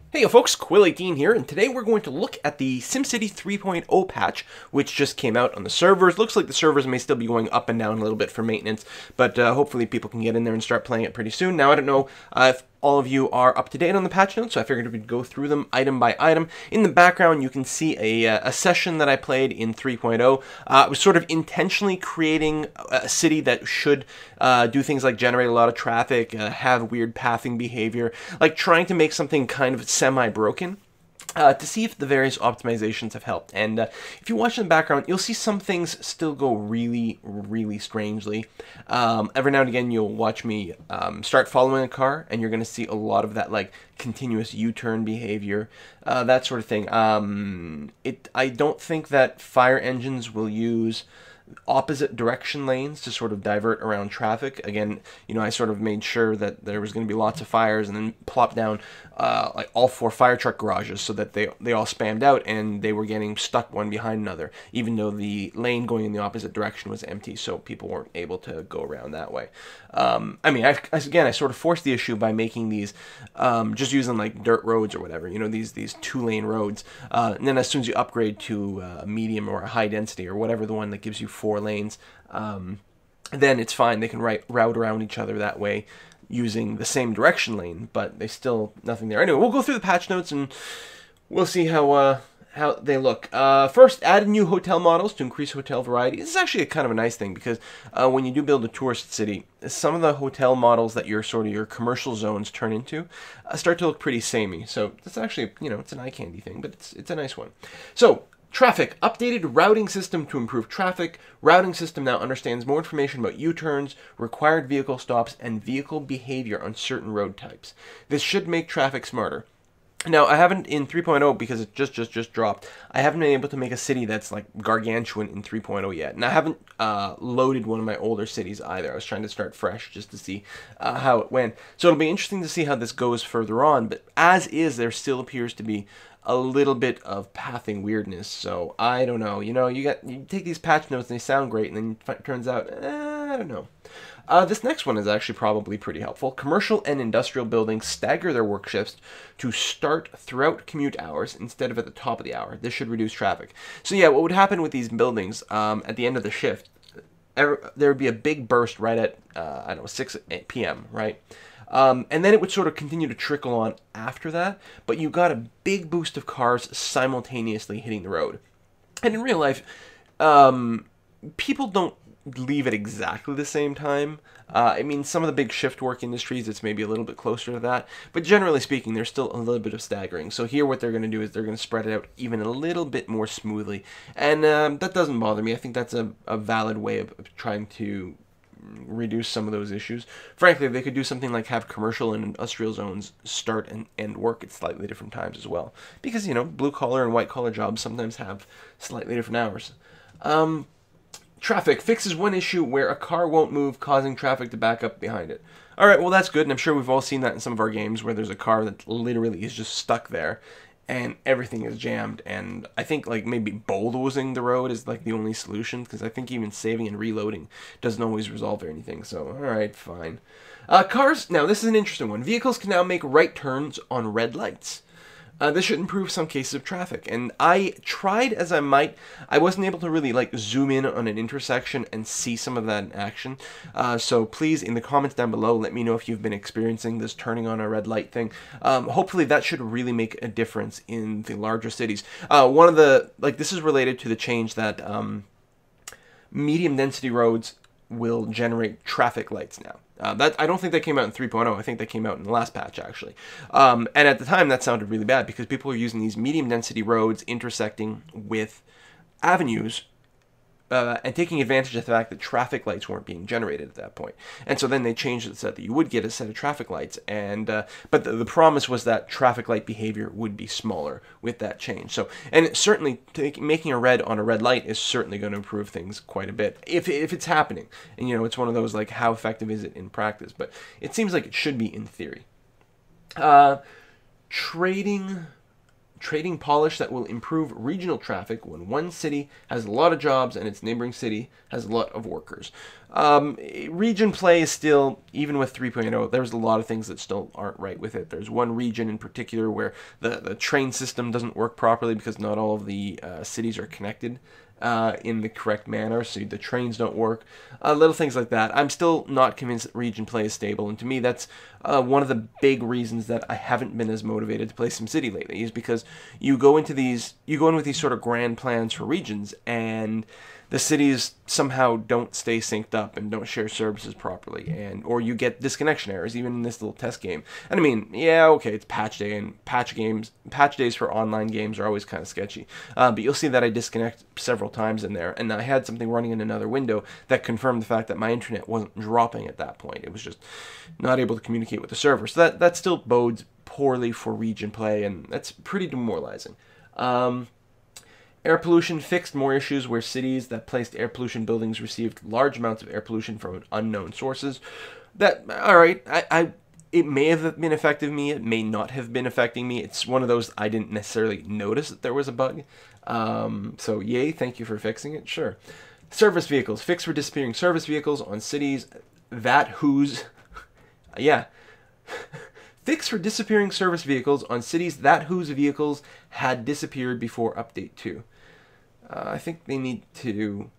Hey folks, Quill18 here, and today we're going to look at the SimCity 3.0 patch, which just came out on the servers. Looks like the servers may still be going up and down a little bit for maintenance, but hopefully people can get in there and start playing it pretty soon. Now, I don't know if all of you are up to date on the patch notes, so I figured we'd go through them item by item. In the background, you can see a session that I played in 3.0. It was sort of intentionally creating a city that should do things like generate a lot of traffic, have weird pathing behavior, like trying to make something kind of semi-broken. To see if the various optimizations have helped. And if you watch in the background, you'll see some things still go really, really strangely. Every now and again, you'll watch me start following a car, and you're going to see a lot of that, like, continuous U-turn behavior, that sort of thing. I don't think that fire engines will use opposite direction lanes to sort of divert around traffic. Again, you know, I sort of made sure that there was going to be lots of fires and then plopped down like all 4 fire truck garages so that they all spammed out and they were getting stuck one behind another, even though the lane going in the opposite direction was empty, so people weren't able to go around that way. I mean, I sort of forced the issue by making these just using like dirt roads or whatever, you know, these 2-lane roads, and then as soon as you upgrade to a medium or a high density or whatever, the one that gives you 4 lanes, then it's fine. They can route around each other that way using the same direction lane, but they still nothing there. Anyway, we'll go through the patch notes and we'll see how they look. First, added new hotel models to increase hotel variety. This is actually kind of a nice thing because when you do build a tourist city, some of the hotel models that your commercial zones turn into start to look pretty samey. So that's actually, you know, it's an eye candy thing, but it's a nice one. So, traffic. Updated routing system to improve traffic. Routing system now understands more information about U-turns, required vehicle stops, and vehicle behavior on certain road types. This should make traffic smarter. Now, I haven't in 3.0 because it just dropped. I haven't been able to make a city that's like gargantuan in 3.0 yet, and I haven't loaded one of my older cities either. I was trying to start fresh just to see how it went. So it'll be interesting to see how this goes further on. But as is, there still appears to be a little bit of pathing weirdness. So I don't know. You know, you take these patch notes and they sound great, and then it turns out I don't know. This next one is actually probably pretty helpful. Commercial and industrial buildings stagger their work shifts to start throughout commute hours instead of at the top of the hour. This should reduce traffic. So yeah, what would happen with these buildings at the end of the shift, there would be a big burst right at, I don't know, 6 p.m., right? And then it would sort of continue to trickle on after that, but you got a big boost of cars simultaneously hitting the road. And in real life, people don't leave at exactly the same time. I mean, some of the big shift work industries, it's maybe a little bit closer to that, but generally speaking, there's still a little bit of staggering. So here what they're going to do is they're going to spread it out even a little bit more smoothly, and that doesn't bother me. I think that's a valid way of trying to reduce some of those issues. Frankly, they could do something like have commercial and industrial zones start and end work at slightly different times as well, because, you know, blue-collar and white-collar jobs sometimes have slightly different hours. Traffic fixes one issue where a car won't move, causing traffic to back up behind it. Alright, well that's good, and I'm sure we've all seen that in some of our games where there's a car that literally is just stuck there and everything is jammed, and I think like maybe bulldozing the road is like the only solution, because I think even saving and reloading doesn't always resolve anything, so alright, fine. Cars, now this is an interesting one. Vehicles can now make right turns on red lights. This should improve some cases of traffic, and I tried as I might. I wasn't able to really like zoom in on an intersection and see some of that in action. So please, in the comments down below, let me know if you've been experiencing this turning on a red light thing. Hopefully that should really make a difference in the larger cities. One of the, like, this is related to the change that medium density roads will generate traffic lights now. That I don't think that came out in 3.0. I think that came out in the last patch, actually. And at the time, that sounded really bad because people were using these medium-density roads intersecting with avenues and taking advantage of the fact that traffic lights weren't being generated at that point. And so then they changed it so that you would get a set of traffic lights. And but the promise was that traffic light behavior would be smaller with that change. So, and certainly making a red on a red light is certainly going to improve things quite a bit if it's happening. And, you know, it's one of those, like, how effective is it in practice? But it seems like it should be in theory. Trading trading polish that will improve regional traffic when one city has a lot of jobs and its neighboring city has a lot of workers. Region play is still, even with 3.0, there's a lot of things that still aren't right with it. There's one region in particular where the train system doesn't work properly because not all of the cities are connected in the correct manner, so the trains don't work. Little things like that. I'm still not convinced that region play is stable, and to me that's one of the big reasons that I haven't been as motivated to play SimCity lately, is because you go in with these sort of grand plans for regions, and the cities somehow don't stay synced up and don't share services properly, or you get disconnection errors even in this little test game. And I mean, yeah, okay, it's patch day, and patch days for online games are always kind of sketchy. But you'll see that I disconnect several times in there, and I had something running in another window that confirmed the fact that my internet wasn't dropping at that point. It was just not able to communicate with the server. So that still bodes poorly for region play, and that's pretty demoralizing. Air pollution fixed more issues where cities that placed air pollution buildings received large amounts of air pollution from unknown sources. Alright, it may have been affecting me, it may not have been affecting me. It's one of those I didn't necessarily notice that there was a bug. So yay, thank you for fixing it, sure. Service vehicles, fix for disappearing service vehicles on cities fix for disappearing service vehicles on cities whose vehicles had disappeared before update 2. I think they need to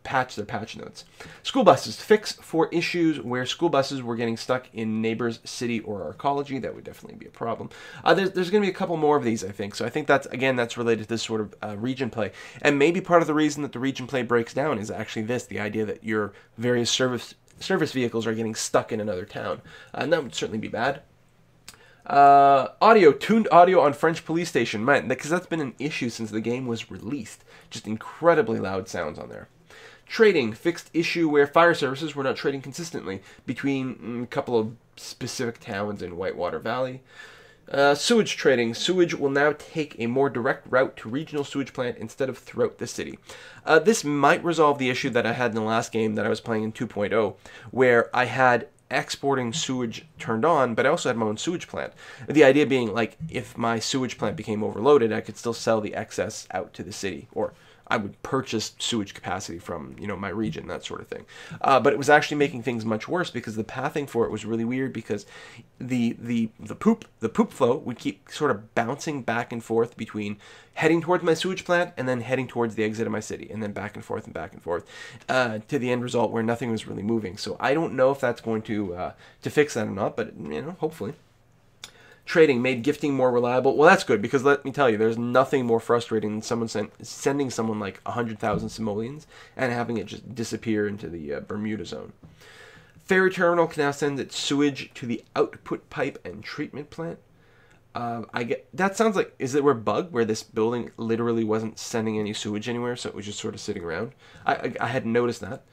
patch their patch notes. School buses, fix for issues where school buses were getting stuck in neighbor's city or ecology. That would definitely be a problem. There's going to be a couple more of these, I think. So I think that's related to this sort of region play. And maybe part of the reason that the region play breaks down is actually the idea that your various service vehicles are getting stuck in another town. And that would certainly be bad. Tuned audio on French police station, man, because that's been an issue since the game was released. Just incredibly loud sounds on there. Trading, fixed issue where fire services were not trading consistently between a couple of specific towns in Whitewater Valley. Sewage trading, sewage will now take a more direct route to regional sewage plant instead of throughout the city. This might resolve the issue that I had in the last game that I was playing in 2.0, where I had exporting sewage turned on, but I also had my own sewage plant. The idea being, like, if my sewage plant became overloaded, I could still sell the excess out to the city, or I would purchase sewage capacity from, my region, that sort of thing. But it was actually making things much worse because the pathing for it was really weird because the poop flow would keep sort of bouncing back and forth between heading towards my sewage plant and then heading towards the exit of my city, and then back and forth to the end result where nothing was really moving. So I don't know if that's going to fix that or not, but hopefully. Trading made gifting more reliable. Well, that's good, because let me tell you, there's nothing more frustrating than sending someone like 100,000 simoleons and having it just disappear into the Bermuda zone. Ferry terminal can now send its sewage to the output pipe and treatment plant. That sounds like, is it a bug where this building literally wasn't sending any sewage anywhere, so it was just sort of sitting around? I hadn't noticed that.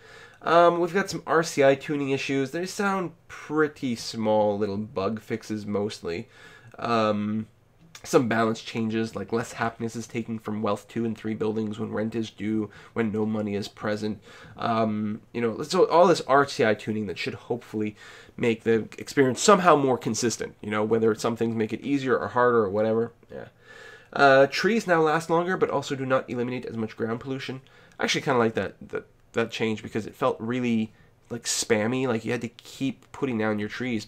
We've got some Rci tuning issues. They sound pretty small little bug fixes mostly. Some balance changes, like less happiness is taken from wealth 2 and 3 buildings when rent is due, when no money is present. So all this Rci tuning that should hopefully make the experience somehow more consistent. Whether some things make it easier or harder or whatever. Yeah. Trees now last longer, but also do not eliminate as much ground pollution. I actually kind of like that change because it felt really like spammy, like you had to keep putting down your trees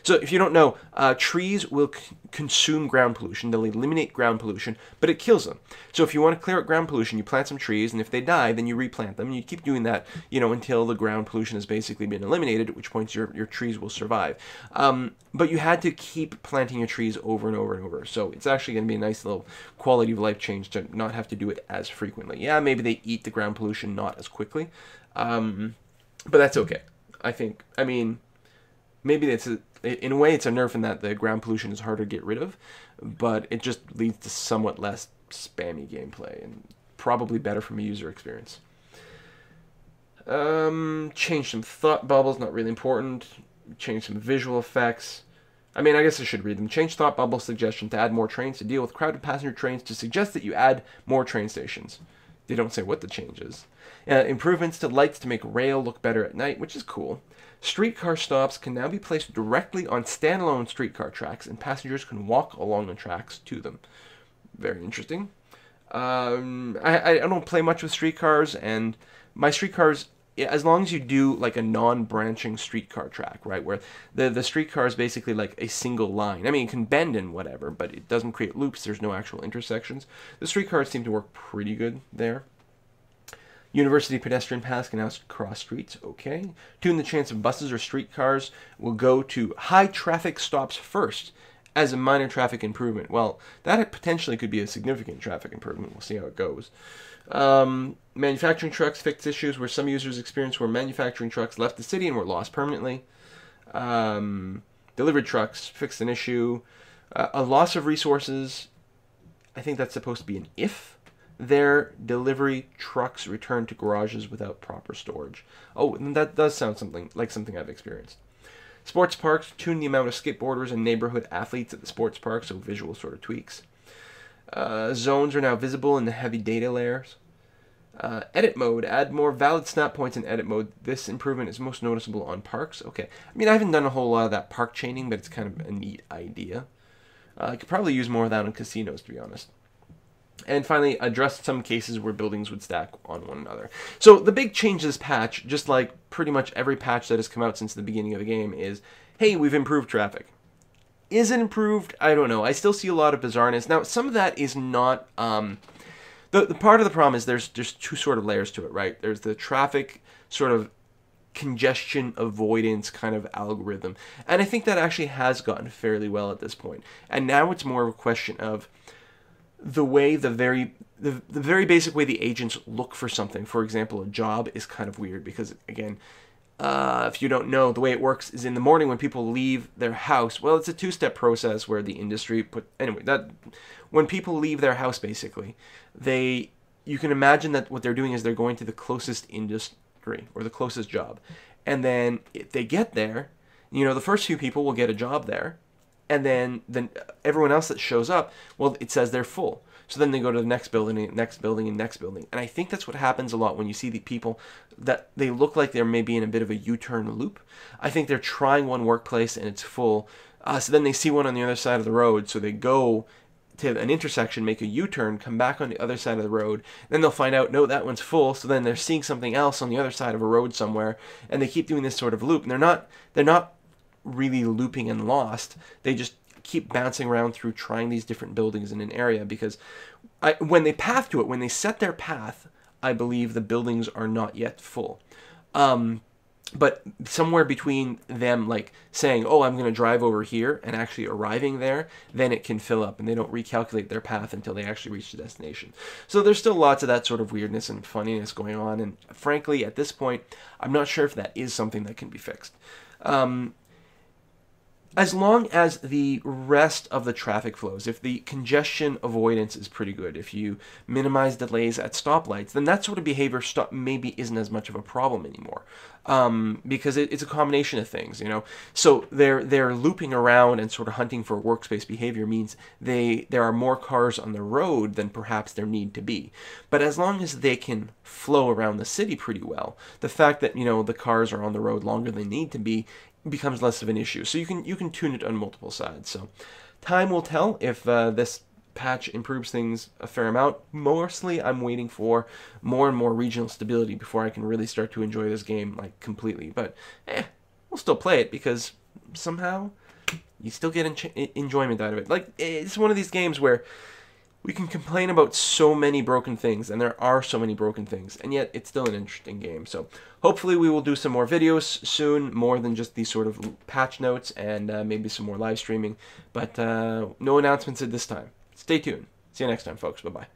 so if you don't know, trees will consume ground pollution. They'll eliminate ground pollution, but it kills them. So if you want to clear out ground pollution, you plant some trees, and if they die, then you replant them, and you keep doing that, until the ground pollution has basically been eliminated, at which point your trees will survive. But you had to keep planting your trees over and over and over. So it's actually going to be a nice little quality of life change to not have to do it as frequently. Yeah, maybe they eat the ground pollution not as quickly. But that's okay. Maybe in a way it's a nerf in that the ground pollution is harder to get rid of, but it just leads to somewhat less spammy gameplay and probably better from a user experience. Change some thought bubbles, not really important. Change some visual effects. I guess I should read them. Change thought bubble suggestion to add more trains to deal with crowded passenger trains to suggest that you add more train stations. They don't say what the change is. Improvements to lights to make rail look better at night, which is cool. Streetcar stops can now be placed directly on standalone streetcar tracks, and passengers can walk along the tracks to them. Very interesting. I don't play much with streetcars, and my streetcars, as long as you do like a non-branching streetcar track, right, where the streetcar is basically like a single line. I mean, it can bend and whatever, but it doesn't create loops. There's no actual intersections. The streetcars seem to work pretty good there. University pedestrian paths can now cross streets. Okay. Tune the chance of buses or streetcars will go to high traffic stops first as a minor traffic improvement. Well, that potentially could be a significant traffic improvement. We'll see how it goes. Manufacturing trucks fix issues where some users experienced where manufacturing trucks left the city and were lost permanently. Delivery trucks fixed an issue. A loss of resources. I think that's supposed to be an if. Their delivery trucks return to garages without proper storage. Oh, that does sound something I've experienced. Sports parks tune the amount of skateboarders and neighborhood athletes at the sports park, so visual sort of tweaks. Zones are now visible in the heavy data layers. Edit mode, add more valid snap points in edit mode. This improvement is most noticeable on parks. Okay, I mean, I haven't done a whole lot of that park chaining, but it's kind of a neat idea. I could probably use more of that on casinos, to be honest. And finally, addressed some cases where buildings would stack on one another. So the big change this patch, just like pretty much every patch that has come out since the beginning of the game, is, hey, we've improved traffic. Is it improved? I don't know. I still see a lot of bizarreness. Now, some of that is not... The part of the problem is there's two sort of layers to it, right? There's the traffic sort of congestion avoidance kind of algorithm. And I think that actually has gotten fairly well at this point. And now it's more of a question of the way the very basic way the agents look for something. For example, a job is kind of weird because, again, if you don't know, the way it works is in the morning when people leave their house. Well, it's a two-step process where the industry when people leave their house, basically, you can imagine that what they're doing is they're going to the closest industry or the closest job, and then if they get there, the first few people will get a job there. And then everyone else that shows up, well, it says they're full. So then they go to the next building, next building, and next building. And I think that's what happens a lot when you see the people that they look like they're maybe in a bit of a U-turn loop. I think they're trying one workplace and it's full. So then they see one on the other side of the road. So they go to an intersection, make a U-turn, come back on the other side of the road. Then they'll find out, no, that one's full. So then they're seeing something else on the other side of a road somewhere. And they keep doing this sort of loop. And they're not really looping and lost. They just keep bouncing around through trying these different buildings in an area because when they path to it, when they set their path, I believe the buildings are not yet full. But somewhere between them like saying, oh, I'm going to drive over here and actually arriving there, then it can fill up and they don't recalculate their path until they actually reach the destination. So there's still lots of that sort of weirdness and funniness going on. And frankly, at this point, I'm not sure if that is something that can be fixed. As long as the rest of the traffic flows, if the congestion avoidance is pretty good, if you minimize delays at stoplights, then that sort of behavior maybe isn't as much of a problem anymore, because it's a combination of things, So they're looping around and sort of hunting for workspace behavior means there are more cars on the road than perhaps there need to be. But as long as they can flow around the city pretty well, the fact that the cars are on the road longer than they need to be becomes less of an issue. So you can tune it on multiple sides. So time will tell if this patch improves things a fair amount. Mostly I'm waiting for more and more regional stability before I can really start to enjoy this game like completely. But we'll still play it because somehow you still get enjoyment out of it. Like, it's one of these games where we can complain about so many broken things, and there are so many broken things, and yet it's still an interesting game. So hopefully we will do some more videos soon, more than just these sort of patch notes, and maybe some more live streaming. But no announcements at this time. Stay tuned. See you next time, folks. Bye-bye.